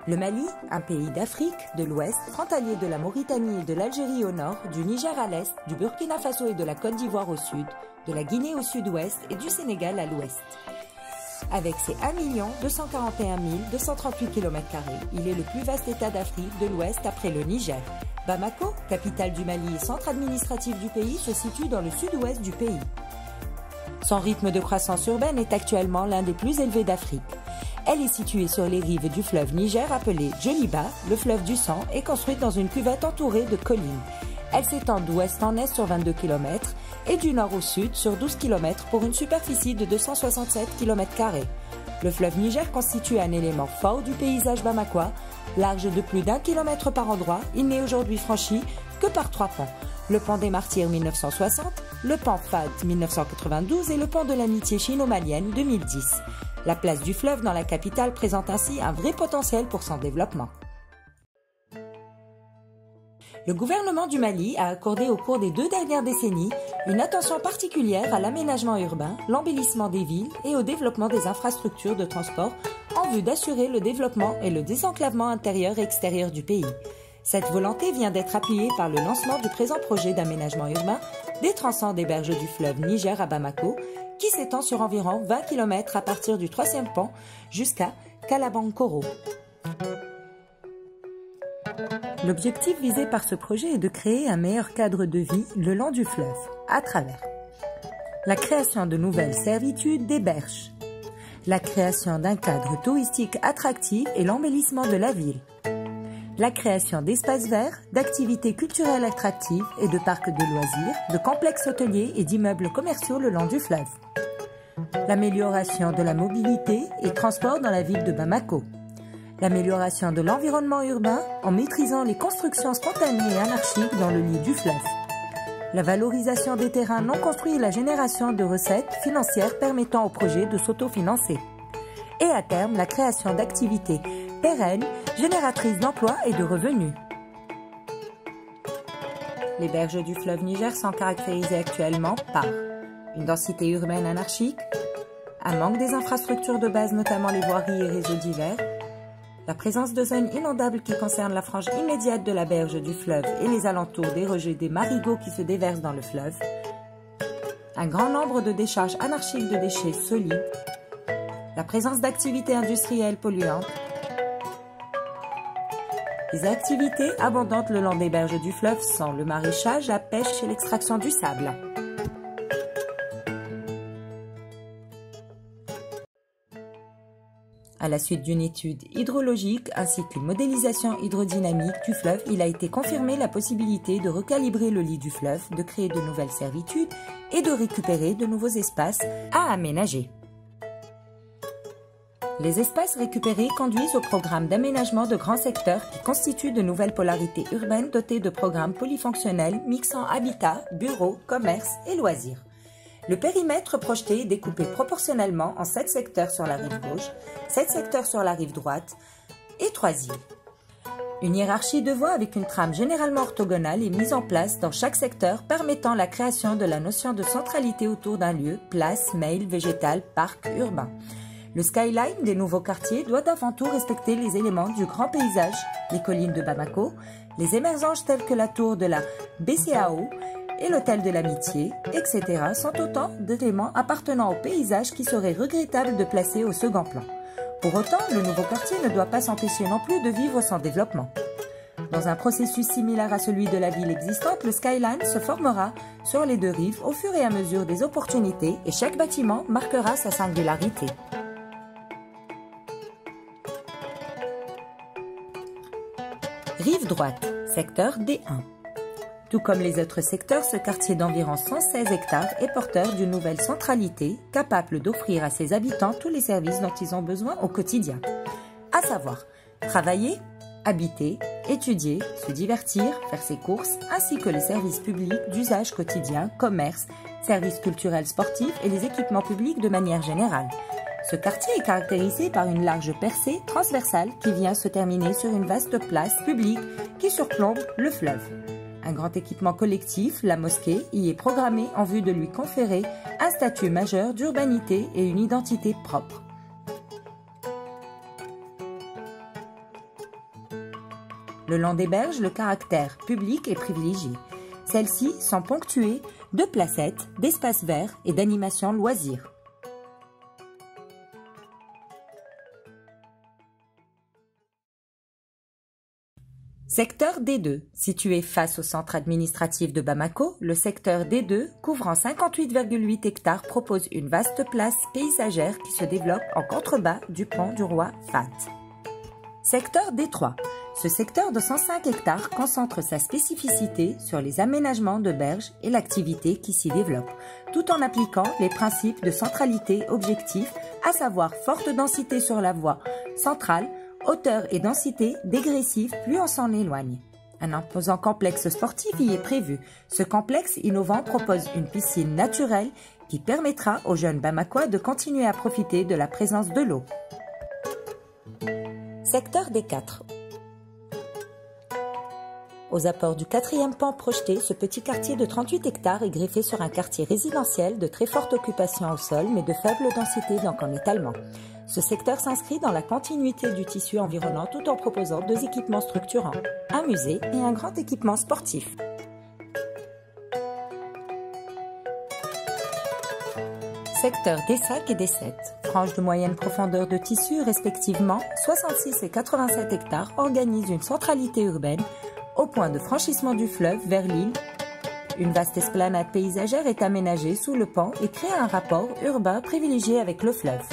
Le Mali, un pays d'Afrique de l'Ouest, frontalier de la Mauritanie et de l'Algérie au nord, du Niger à l'est, du Burkina Faso et de la Côte d'Ivoire au sud, de la Guinée au sud-ouest et du Sénégal à l'ouest. Avec ses 1 241 238 km², il est le plus vaste État d'Afrique de l'Ouest après le Niger. Bamako, capitale du Mali et centre administratif du pays, se situe dans le sud-ouest du pays. Son rythme de croissance urbaine est actuellement l'un des plus élevés d'Afrique. Elle est située sur les rives du fleuve Niger appelé Djoliba, le fleuve du sang, et construite dans une cuvette entourée de collines. Elle s'étend d'ouest en est sur 22 km et du nord au sud sur 12 km pour une superficie de 267 km². Le fleuve Niger constitue un élément fort du paysage bamakois. Large de plus d'1 km par endroit, il n'est aujourd'hui franchi que par 3 ponts. Le pont des Martyrs 1960, le pont FAD 1992 et le pont de l'amitié chino-malienne 2010. La place du fleuve dans la capitale présente ainsi un vrai potentiel pour son développement. Le gouvernement du Mali a accordé au cours des 2 dernières décennies une attention particulière à l'aménagement urbain, l'embellissement des villes et au développement des infrastructures de transport en vue d'assurer le développement et le désenclavement intérieur et extérieur du pays. Cette volonté vient d'être appuyée par le lancement du présent projet d'aménagement urbain des tronçons des berges du fleuve Niger à Bamako, qui s'étend sur environ 20 km à partir du 3e pont jusqu'à Kalabankoro. L'objectif visé par ce projet est de créer un meilleur cadre de vie le long du fleuve, à travers la création de nouvelles servitudes des berges, la création d'un cadre touristique attractif et l'embellissement de la ville, la création d'espaces verts, d'activités culturelles attractives et de parcs de loisirs, de complexes hôteliers et d'immeubles commerciaux le long du fleuve, l'amélioration de la mobilité et transport dans la ville de Bamako, l'amélioration de l'environnement urbain en maîtrisant les constructions spontanées et anarchiques dans le lit du fleuve, la valorisation des terrains non construits et la génération de recettes financières permettant au projet de s'autofinancer, et à terme la création d'activités pérennes, génératrices d'emplois et de revenus. Les berges du fleuve Niger sont caractérisées actuellement par une densité urbaine anarchique, un manque des infrastructures de base, notamment les voiries et réseaux divers, la présence de zones inondables qui concernent la frange immédiate de la berge du fleuve et les alentours des rejets des marigots qui se déversent dans le fleuve, un grand nombre de décharges anarchiques de déchets solides, la présence d'activités industrielles polluantes, les activités abondantes le long des berges du fleuve sont le maraîchage, la pêche et l'extraction du sable. À la suite d'une étude hydrologique ainsi qu'une modélisation hydrodynamique du fleuve, il a été confirmé la possibilité de recalibrer le lit du fleuve, de créer de nouvelles servitudes et de récupérer de nouveaux espaces à aménager. Les espaces récupérés conduisent au programme d'aménagement de grands secteurs qui constituent de nouvelles polarités urbaines dotées de programmes polyfonctionnels mixant habitat, bureaux, commerce et loisirs. Le périmètre projeté est découpé proportionnellement en 7 secteurs sur la rive gauche, 7 secteurs sur la rive droite et 3 îles. Une hiérarchie de voies avec une trame généralement orthogonale est mise en place dans chaque secteur, permettant la création de la notion de centralité autour d'un lieu, place, mail, végétal, parc, urbain. Le skyline des nouveaux quartiers doit avant tout respecter les éléments du grand paysage, les collines de Bamako, les émergences telles que la tour de la BCAO et l'hôtel de l'amitié, etc. sont autant d'éléments appartenant au paysage qui serait regrettable de placer au second plan. Pour autant, le nouveau quartier ne doit pas s'empêcher non plus de vivre son développement. Dans un processus similaire à celui de la ville existante, le skyline se formera sur les 2 rives au fur et à mesure des opportunités et chaque bâtiment marquera sa singularité. Rive droite, secteur D1. Tout comme les autres secteurs, ce quartier d'environ 116 hectares est porteur d'une nouvelle centralité capable d'offrir à ses habitants tous les services dont ils ont besoin au quotidien. À savoir, travailler, habiter, étudier, se divertir, faire ses courses, ainsi que les services publics d'usage quotidien, commerce, services culturels sportifs et les équipements publics de manière générale. Ce quartier est caractérisé par une large percée transversale qui vient se terminer sur une vaste place publique qui surplombe le fleuve. Un grand équipement collectif, la mosquée, y est programmé en vue de lui conférer un statut majeur d'urbanité et une identité propre. Le long des berges, le caractère public est privilégié. Celles-ci sont ponctuées de placettes, d'espaces verts et d'animations loisirs. Secteur D2. Situé face au centre administratif de Bamako, le secteur D2, couvrant 58,8 hectares, propose une vaste place paysagère qui se développe en contrebas du pont du roi Fat. Secteur D3. Ce secteur de 105 hectares concentre sa spécificité sur les aménagements de berges et l'activité qui s'y développe, tout en appliquant les principes de centralité objectif, à savoir forte densité sur la voie centrale, hauteur et densité dégressive plus on s'en éloigne. Un imposant complexe sportif y est prévu. Ce complexe innovant propose une piscine naturelle qui permettra aux jeunes Bamakois de continuer à profiter de la présence de l'eau. Secteur D4. Aux apports du 4e pont projeté, ce petit quartier de 38 hectares est greffé sur un quartier résidentiel de très forte occupation au sol mais de faible densité donc en étalement. Ce secteur s'inscrit dans la continuité du tissu environnant tout en proposant 2 équipements structurants, un musée et un grand équipement sportif. Secteur D5 et D7. Franges de moyenne profondeur de tissu respectivement 66 et 87 hectares organisent une centralité urbaine au point de franchissement du fleuve vers l'île. Une vaste esplanade paysagère est aménagée sous le pont et crée un rapport urbain privilégié avec le fleuve.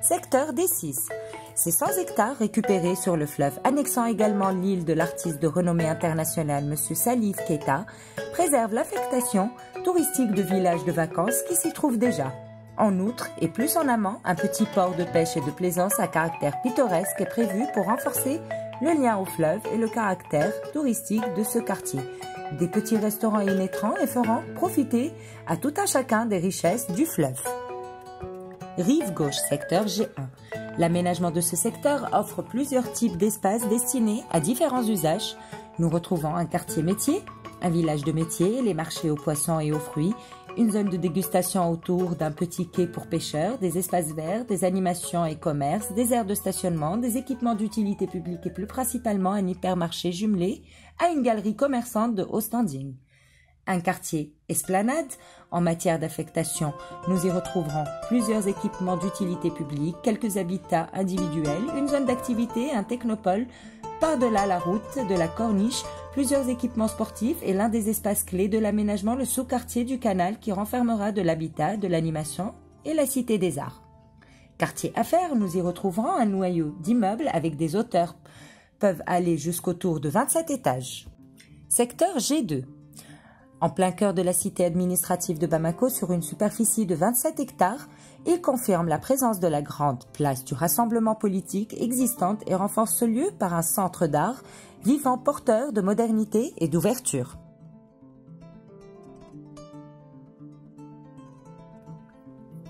Secteur D6. Ces 100 hectares récupérés sur le fleuve, annexant également l'île de l'artiste de renommée internationale M. Salif Keita, préservent l'affectation touristique de villages de vacances qui s'y trouvent déjà. En outre, et plus en amont, un petit port de pêche et de plaisance à caractère pittoresque est prévu pour renforcer le lien au fleuve et le caractère touristique de ce quartier. Des petits restaurants y naîtront et feront profiter à tout un chacun des richesses du fleuve. Rive gauche, secteur G1. L'aménagement de ce secteur offre plusieurs types d'espaces destinés à différents usages. Nous retrouvons un quartier métier, un village de métiers, les marchés aux poissons et aux fruits, une zone de dégustation autour d'un petit quai pour pêcheurs, des espaces verts, des animations et commerces, des aires de stationnement, des équipements d'utilité publique et plus principalement un hypermarché jumelé à une galerie commerçante de haut standing. Un quartier esplanade. En matière d'affectation, nous y retrouverons plusieurs équipements d'utilité publique, quelques habitats individuels, une zone d'activité, un technopole, par-delà la route de la Corniche, plusieurs équipements sportifs et l'un des espaces clés de l'aménagement, le sous-quartier du Canal qui renfermera de l'habitat, de l'animation et la Cité des Arts. Quartier affaires, nous y retrouverons un noyau d'immeubles avec des hauteurs peuvent aller jusqu'au tour de 27 étages. Secteur G2. En plein cœur de la cité administrative de Bamako, sur une superficie de 27 hectares, il confirme la présence de la grande place du rassemblement politique existante et renforce ce lieu par un centre d'art vivant porteur de modernité et d'ouverture.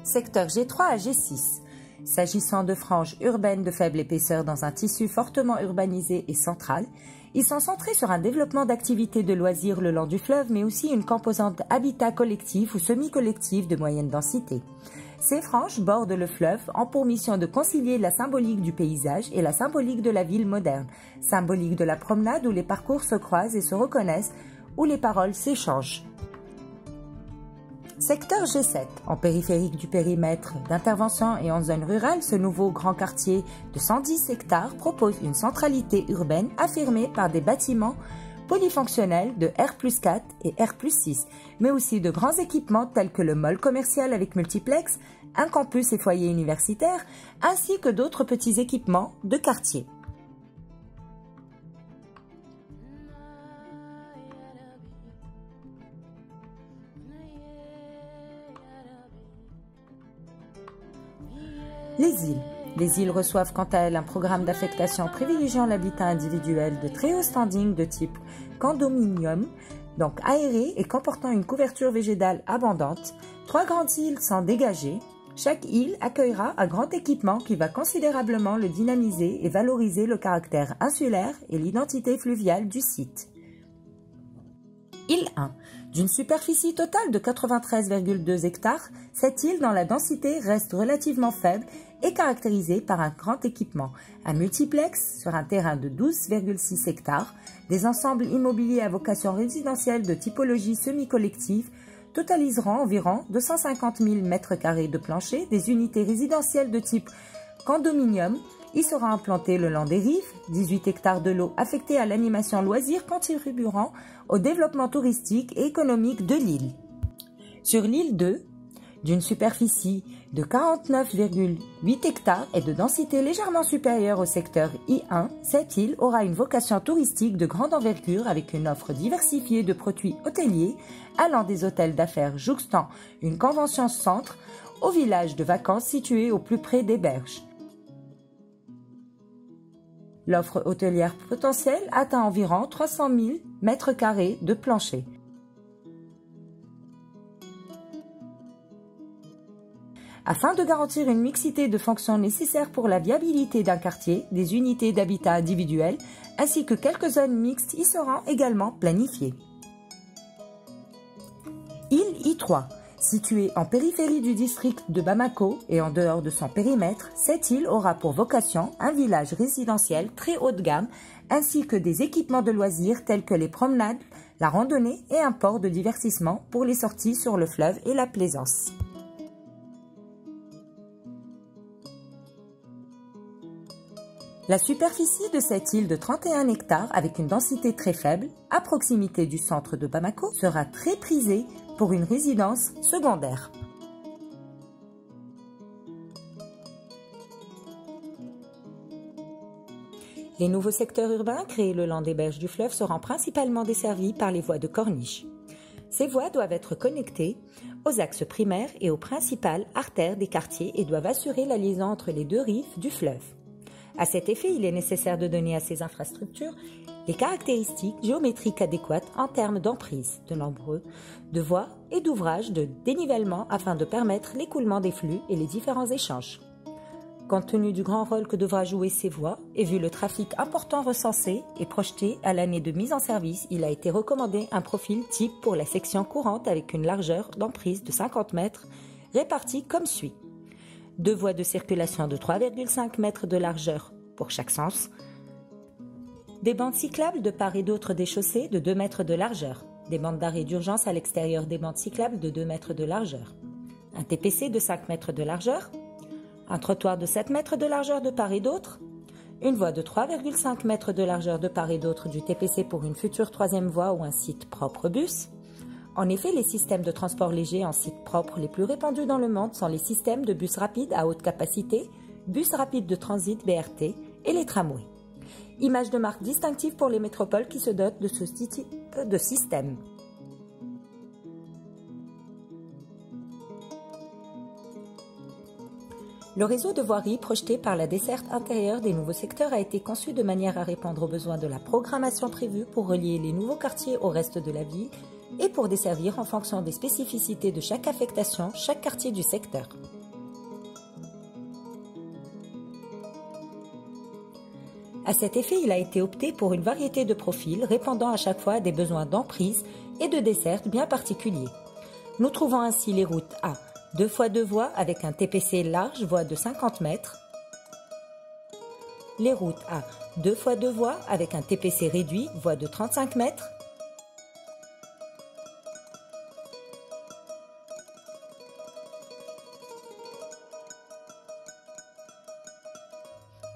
Secteur G3 à G6. S'agissant de franges urbaines de faible épaisseur dans un tissu fortement urbanisé et central, ils sont centrés sur un développement d'activités de loisirs le long du fleuve, mais aussi une composante habitat collectif ou semi-collectif de moyenne densité. Ces franges bordent le fleuve, ont pour mission de concilier la symbolique du paysage et la symbolique de la ville moderne, symbolique de la promenade où les parcours se croisent et se reconnaissent, où les paroles s'échangent. Secteur G7. En périphérique du périmètre d'intervention et en zone rurale, ce nouveau grand quartier de 110 hectares propose une centralité urbaine affirmée par des bâtiments polyfonctionnels de R+4 et R+6, mais aussi de grands équipements tels que le mall commercial avec multiplex, un campus et foyer universitaire, ainsi que d'autres petits équipements de quartier. Les îles. Les îles reçoivent quant à elles un programme d'affectation privilégiant l'habitat individuel de très haut standing de type condominium, donc aéré et comportant une couverture végétale abondante. 3 grandes îles sont dégagées. Chaque île accueillera un grand équipement qui va considérablement le dynamiser et valoriser le caractère insulaire et l'identité fluviale du site. Île 1. D'une superficie totale de 93,2 hectares, cette île dont la densité reste relativement faible est caractérisée par un grand équipement, un multiplex sur un terrain de 12,6 hectares, des ensembles immobiliers à vocation résidentielle de typologie semi-collective totaliseront environ 250 000 m² de plancher, des unités résidentielles de type condominium. Il sera implanté le long des rives, 18 hectares de l'eau affectés à l'animation loisir contribueront au développement touristique et économique de l'île. Sur l'île 2, d'une superficie de 49,8 hectares et de densité légèrement supérieure au secteur I1, cette île aura une vocation touristique de grande envergure avec une offre diversifiée de produits hôteliers allant des hôtels d'affaires jouxtant une convention centre au village de vacances situé au plus près des berges. L'offre hôtelière potentielle atteint environ 300 000 m² de plancher. Afin de garantir une mixité de fonctions nécessaires pour la viabilité d'un quartier, des unités d'habitat individuelles ainsi que quelques zones mixtes y seront également planifiées. Île I3. Située en périphérie du district de Bamako et en dehors de son périmètre, cette île aura pour vocation un village résidentiel très haut de gamme ainsi que des équipements de loisirs tels que les promenades, la randonnée et un port de divertissement pour les sorties sur le fleuve et la plaisance. La superficie de cette île de 31 hectares avec une densité très faible, à proximité du centre de Bamako, sera très prisée pour une résidence secondaire. Les nouveaux secteurs urbains créés le long des berges du fleuve seront principalement desservis par les voies de corniche. Ces voies doivent être connectées aux axes primaires et aux principales artères des quartiers et doivent assurer la liaison entre les deux rives du fleuve. À cet effet, il est nécessaire de donner à ces infrastructures les caractéristiques géométriques adéquates en termes d'emprise, de nombre de voies et d'ouvrages de dénivellement afin de permettre l'écoulement des flux et les différents échanges. Compte tenu du grand rôle que devra jouer ces voies et vu le trafic important recensé et projeté à l'année de mise en service, il a été recommandé un profil type pour la section courante avec une largeur d'emprise de 50 mètres répartie comme suit. 2 voies de circulation de 3,5 mètres de largeur pour chaque sens, des bandes cyclables de part et d'autre des chaussées de 2 mètres de largeur, des bandes d'arrêt d'urgence à l'extérieur des bandes cyclables de 2 mètres de largeur, un TPC de 5 mètres de largeur, un trottoir de 7 mètres de largeur de part et d'autre, une voie de 3,5 mètres de largeur de part et d'autre du TPC pour une future 3e voie ou un site propre bus. En effet, les systèmes de transport léger en site propre les plus répandus dans le monde sont les systèmes de bus rapides à haute capacité, bus rapides de transit BRT et les tramways. Image de marque distinctive pour les métropoles qui se dotent de ce type de système. Le réseau de voirie projeté par la desserte intérieure des nouveaux secteurs a été conçu de manière à répondre aux besoins de la programmation prévue pour relier les nouveaux quartiers au reste de la ville et pour desservir en fonction des spécificités de chaque affectation, chaque quartier du secteur. À cet effet, il a été opté pour une variété de profils répondant à chaque fois à des besoins d'emprise et de desserte bien particuliers. Nous trouvons ainsi les routes A, 2 fois 2 voies avec un TPC large, voie de 50 mètres. Les routes A, 2 fois 2 voies avec un TPC réduit, voie de 35 mètres.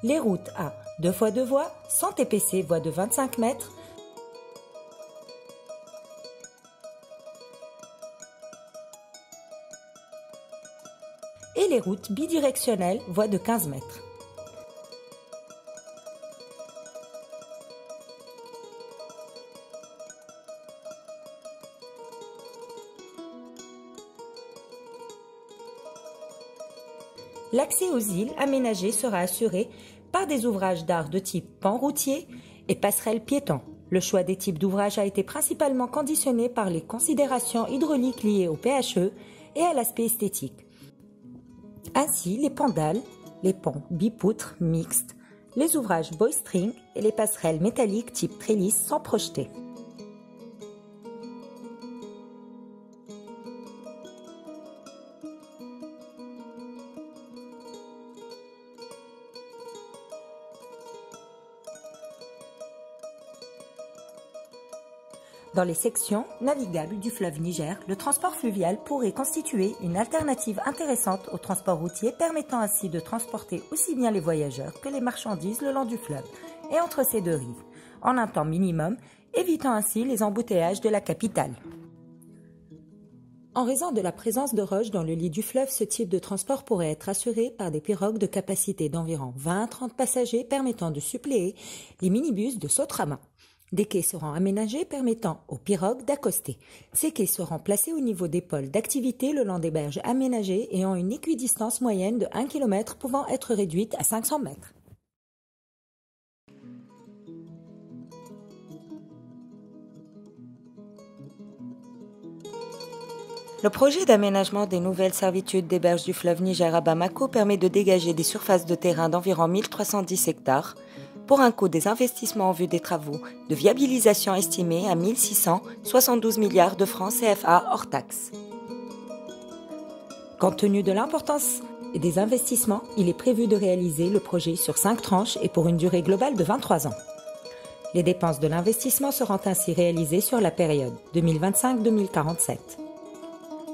Les routes A, 2 fois 2 voies, sans TPC, voie de 25 mètres. Et les routes bidirectionnelles, voie de 15 mètres. L'accès aux îles aménagées sera assuré par des ouvrages d'art de type pont routier et passerelles piétons. Le choix des types d'ouvrages a été principalement conditionné par les considérations hydrauliques liées au PHE et à l'aspect esthétique. Ainsi, les pandales, les ponts bipoutres mixtes, les ouvrages boy-string et les passerelles métalliques type trellis sont projetés. Dans les sections navigables du fleuve Niger, le transport fluvial pourrait constituer une alternative intéressante au transport routier, permettant ainsi de transporter aussi bien les voyageurs que les marchandises le long du fleuve et entre ces deux rives, en un temps minimum, évitant ainsi les embouteillages de la capitale. En raison de la présence de roches dans le lit du fleuve, ce type de transport pourrait être assuré par des pirogues de capacité d'environ 20 à 30 passagers permettant de suppléer les minibus de Sotrama. Des quais seront aménagés permettant aux pirogues d'accoster. Ces quais seront placés au niveau des pôles d'activité le long des berges aménagées et ont une équidistance moyenne de 1 km pouvant être réduite à 500 mètres. Le projet d'aménagement des nouvelles servitudes des berges du fleuve Niger à Bamako permet de dégager des surfaces de terrain d'environ 1310 hectares pour un coût des investissements en vue des travaux de viabilisation estimé à 1672 milliards de francs CFA hors taxes. Compte tenu de l'importance et des investissements, il est prévu de réaliser le projet sur 5 tranches et pour une durée globale de 23 ans. Les dépenses de l'investissement seront ainsi réalisées sur la période 2025-2047.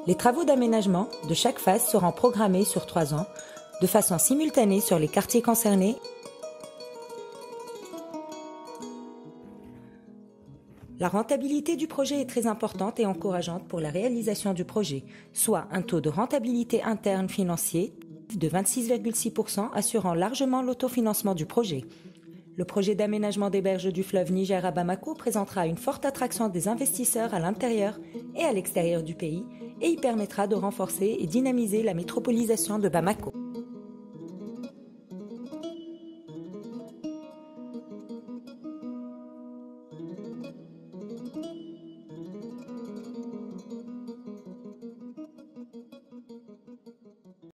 Les travaux d'aménagement de chaque phase seront programmés sur 3 ans, de façon simultanée sur les quartiers concernés. La rentabilité du projet est très importante et encourageante pour la réalisation du projet, soit un taux de rentabilité interne financier de 26,6%, assurant largement l'autofinancement du projet. Le projet d'aménagement des berges du fleuve Niger à Bamako présentera une forte attraction des investisseurs à l'intérieur et à l'extérieur du pays et y permettra de renforcer et dynamiser la métropolisation de Bamako.